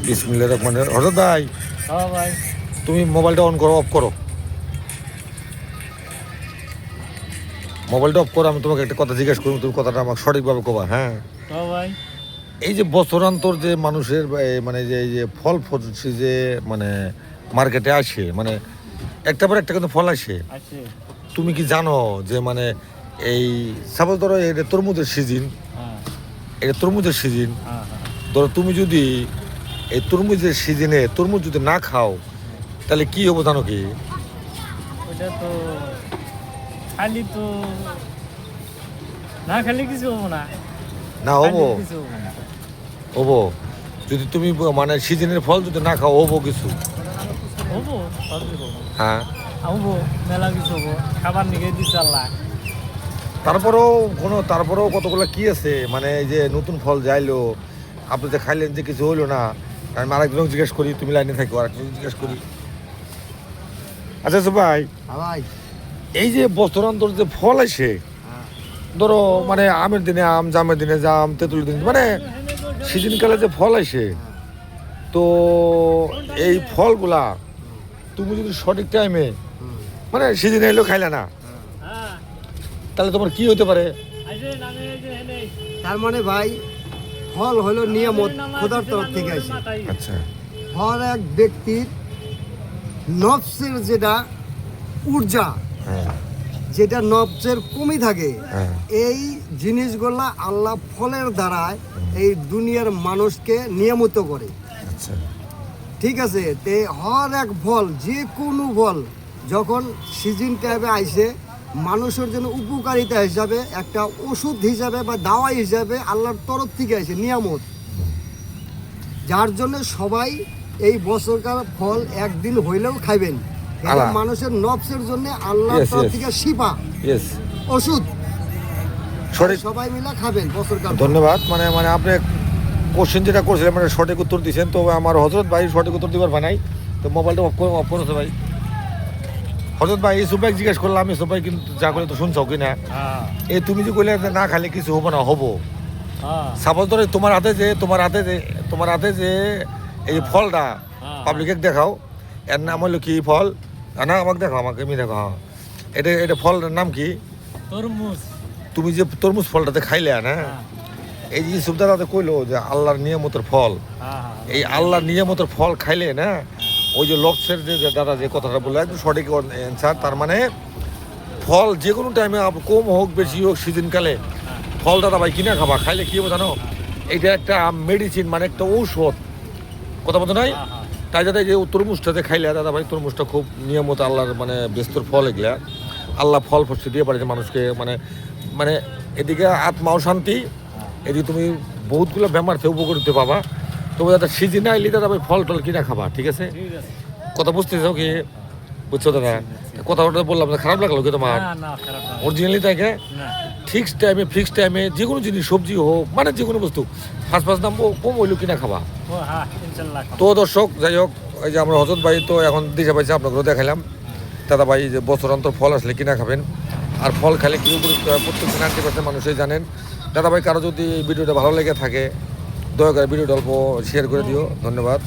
বিসমিল্লাহির রহমানির রহিম। হযরত ভাই, হ্যাঁ ভাই। তুমি মোবাইলটা অন করো, অফ করো। মোবাইলটা অফ করো। আমি তোমাকে একটা কথা জিজ্ঞেস করবো, তুমি কথাটা আমাকে সঠিকভাবে কবা। হ্যাঁ, হ্যাঁ ভাই। এই যে বছরান্তর যে মানুষের মানে যে এই যে ফল ফলছি যে মানে মার্কেটে আসে, মানে একটা পর একটা কিন্তু ফল আসে। আছে। তুমি কি জানো যে মানে এই সাপোজ ধরো এটা তরমুজের সিজন, হ্যাঁ এটা তরমুজের সিজন। হ্যাঁ হ্যাঁ। ধরো তুমি যদি এই তরমুজের সিজনে তরমুজ যদি না খাও তাহলে কি হবো জানো কি? ওটা তো খালি তো না খালি কিছু হবো না। না হবো, খালি কিছু হবো না। হবো। যদি তুমি মানে সিজনের ফল যদি না খাও হবো কিছু। হবো সবই হবো। হ্যাঁ, হবো মেলা কিছু হবো। খাবার নিকে দিচ্ছে আল্লাহ। তারপরেও কতগুলো কি আছে, মানে এই যে নতুন ফল যাইলো, আপনি যে খাইলেন যে কিছু হইলো না। আমি আরেকজনকে জিজ্ঞেস করি, তুমি লাইনে থাকো, আরেকজন জিজ্ঞেস করি। আচ্ছা ভাই, ভাই এই যে বছরান্তর যে ফল আসে, ধরো মানে আমের দিনে আম, জামের দিনে জাম, তেঁতুলের দিনে মানে সিজনকালে যে ফল আসে, তো এই ফলগুলা তুমি যদি সঠিক টাইমে মানে সিজনে এলেও খাইলে না, হ্যাঁ। তাহলে তোমার কি হতে পারে? তার মানে ভাই ফল হলো নিয়ামত খোদার তরফ থেকে আসে। আচ্ছা, হর এক ব্যক্তির নফসের যেটা ঊর্জা, হ্যাঁ যেটা নফসের কমই থাকে, হ্যাঁ এই জিনিসগুলা আল্লাহ ফলের দ্বারায় এই দুনিয়ার মানুষকে নিয়ামত করে। আচ্ছা, ঠিক আছে, তে হর এক ফল, যে কোনো ফল যখন সিজন টাইমে আইসে মানুষের জন্য উপকারিতা হিসাবে, একটা ওষুধ হিসাবে বা দাওয়া হিসাবে আল্লাহর তরফ থেকে আসে নিয়ামত, যার জন্য সবাই এই বছরকার ফল একদিন হইলেও খাইবেন। এটা আল্লাহ। মানুষের নফসের জন্য আল্লাহর Yes, তরফ yes. থেকে শিফা ইয়েস, ওষুধ, সঠিক। সবাই মিলে খাবেন বছরকার ফল। ধন্যবাদ। মানে মানে আপনি কোশ্চেন যেটা করছিলেন মানে সঠিক উত্তর দিয়েছেন। তো আমার হজরত ভাই সঠিক উত্তর দিবার বানাই, তো মোবাইলটা অফ করেছে ভাই। হজরত ভাই এই সুপাই জিজ্ঞেস করলাম, এই সুপাই কিন্তু যা করে তো শুনছো কি না? হ্যাঁ এই তুমি যে কইলে যে না খালে কিছু হবো না, হবো। হ্যাঁ সাপোজ ধরো তোমার হাতে যে এই ফলটা পাবলিকে দেখাও, এর নাম হলো কি ফল? না আমাকে দেখাও, আমাকে এমনি দেখো। হ্যাঁ, এটা ফলের নাম কি? তরমুজ। তুমি যে তরমুজ ফলটাতে খাইলে না, হ্যাঁ এই যে সুবিধাটাতে কইলো যে আল্লাহর নিয়ামতের ফল, হ্যাঁ। এই আল্লাহর নিয়ামতের ফল খাইলে না, ওই যে লক্সের যে দাদা যে কথাটা বললো একদম সঠিক অ্যান্সার। তার মানে ফল যে কোনো টাইমে কম হোক বেশি হোক সিজনকালে ফল দাদা ভাই কিনা খাবা, খাইলে কি হবে জানো? এইটা একটা মেডিসিন, মানে একটা ঔষধ, কথা বলতে নাই? তাই যাতে যে তরমুজটাতে খাইলে দাদা ভাই, তরমুজটা খুব নিয়মিত আল্লাহর মানে ব্যস্তর ফল, এগুলা আল্লাহ ফল ফসল দিয়ে পারে যে মানুষকে, মানে মানে এদিকে আত্মাও শান্তি, এদিকে তুমি বহুতগুলো বেমার থেকে উপকৃত পাবা। তবে দাদা সিজনে আইলে দাদা ভাই ফল টল কিনা খাবা, ঠিক আছে? ঠিক আছে। কথা বুঝতেছো কি? বুঝছো দাদা? কথা ওটা বললাম না, খারাপ লাগলো কি তোমার? না না খারাপ না। অরিজিনালি থাকে না। ফিক্সড টাইমে যে কোনো জিনিস, সবজি হোক মানে যে কোনো বস্তু ফার্স্ট দাম কম হইলেও কিনা খাবা। ও হ্যাঁ ইনশাআল্লাহ। তো দর্শক, যাই হোক, এই যে আমরা হজরত ভাই তো এখন দিশা পাইছে, আপনাকেও দেখাইলাম দাদা ভাই যে বছর অন্তর ফল আসলে কিনা খাবেন, আর ফল খেলে কী উপযুক্ত হয় প্রত্যেক 90% মানুষই জানেন। দাদা ভাই, কারো যদি এই ভিডিওটা ভালো লেগে থাকে দয়া করে ভিডিওটা অল্প শেয়ার করে দিও। ধন্যবাদ।